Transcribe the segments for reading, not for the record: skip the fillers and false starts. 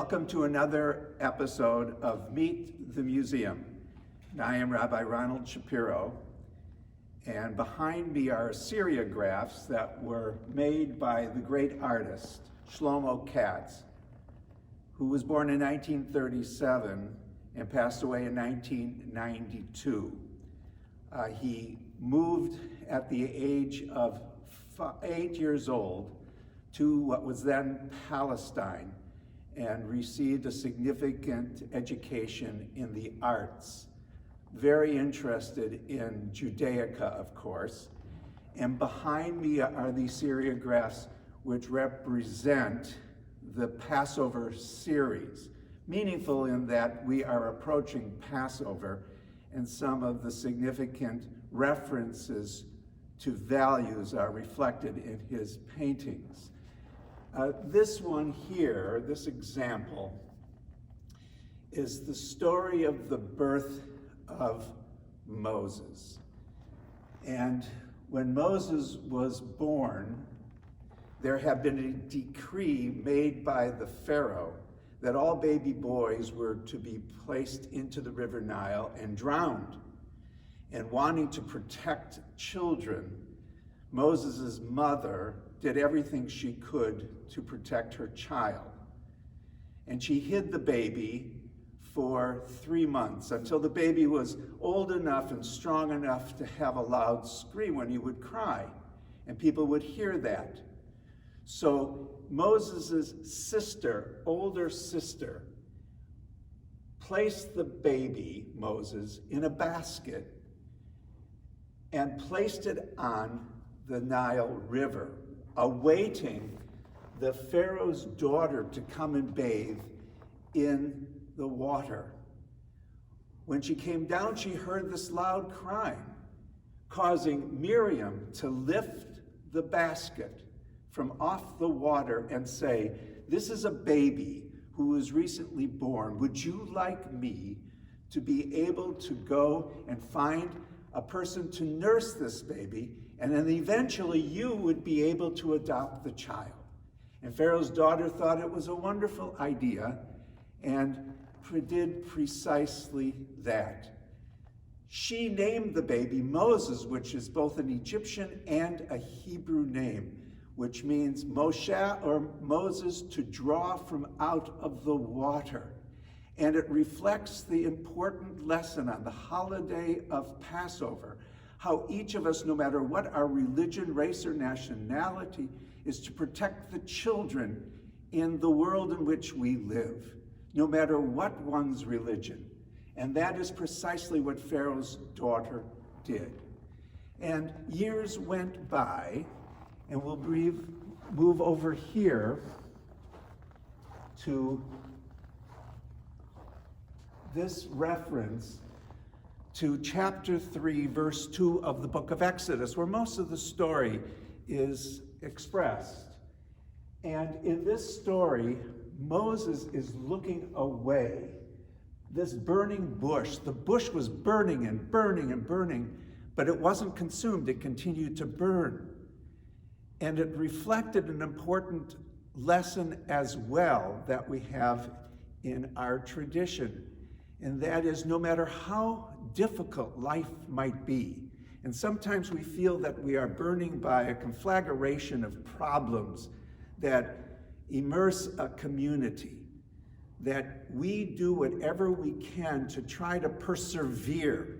Welcome to another episode of Meet the Museum. I am Rabbi Ronald Shapiro, and behind me are serigraphs that were made by the great artist Shlomo Katz, who was born in 1937 and passed away in 1992. He moved at the age of 8 years old to what was then Palestine and received a significant education in the arts. Very interested in Judaica, of course. And behind me are these serigraphs which represent the Passover series, meaningful in that we are approaching Passover, and some of the significant references to values are reflected in his paintings. This one here, this example, is the story of the birth of Moses. And when Moses was born, there had been a decree made by the Pharaoh that all baby boys were to be placed into the River Nile and drowned. And wanting to protect children, Moses' mother did everything she could to protect her child. And she hid the baby for 3 months until the baby was old enough and strong enough to have a loud scream when he would cry, and people would hear that. So Moses' sister, older sister, placed the baby, Moses, in a basket and placed it on the Nile River, awaiting the Pharaoh's daughter to come and bathe in the water. When she came down, she heard this loud crying, causing Miriam to lift the basket from off the water and say, "This is a baby who was recently born. Would you like me to be able to go and find a person to nurse this baby, and then eventually you would be able to adopt the child?" And Pharaoh's daughter thought it was a wonderful idea and did precisely that. She named the baby Moses, which is both an Egyptian and a Hebrew name, which means Moshe, or Moses, to draw from out of the water. And it reflects the important lesson on the holiday of Passover, how each of us, no matter what our religion, race, or nationality, is to protect the children in the world in which we live, no matter what one's religion. And that is precisely what Pharaoh's daughter did. And years went by, and we'll move over here to this reference to chapter 3, verse 2 of the book of Exodus, where most of the story is expressed. And in this story, Moses is looking away. This burning bush, the bush was burning and burning and burning, but it wasn't consumed, it continued to burn. And it reflected an important lesson as well that we have in our tradition. And that is, no matter how difficult life might be, and sometimes we feel that we are burning by a conflagration of problems that immerse a community, that we do whatever we can to try to persevere.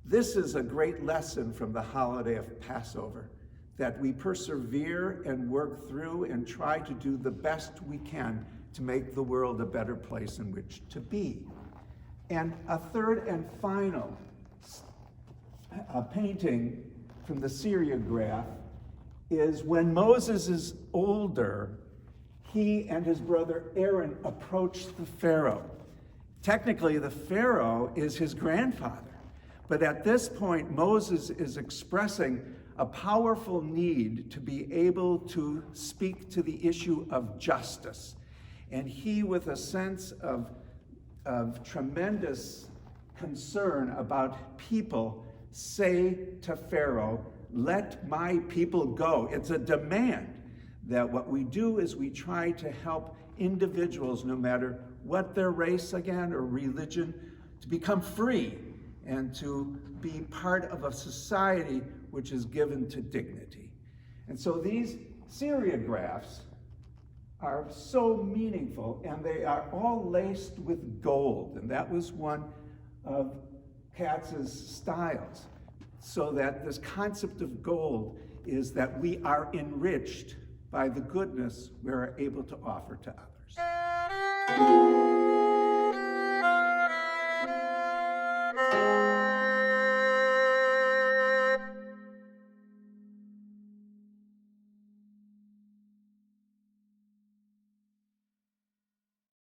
This is a great lesson from the holiday of Passover, that we persevere and work through and try to do the best we can to make the world a better place in which to be. And a third and final painting from the serigraph is when Moses is older, he and his brother Aaron approach the Pharaoh. Technically, the Pharaoh is his grandfather, but at this point, Moses is expressing a powerful need to be able to speak to the issue of justice. And he, with a sense of tremendous concern about people, say to Pharaoh, "Let my people go." It's a demand that what we do is we try to help individuals, no matter what their race again or religion, to become free and to be part of a society which is given to dignity. And so these serigraphs are so meaningful, and they are all laced with gold, and that was one of Katz's styles, so that this concept of gold is that we are enriched by the goodness we are able to offer to others.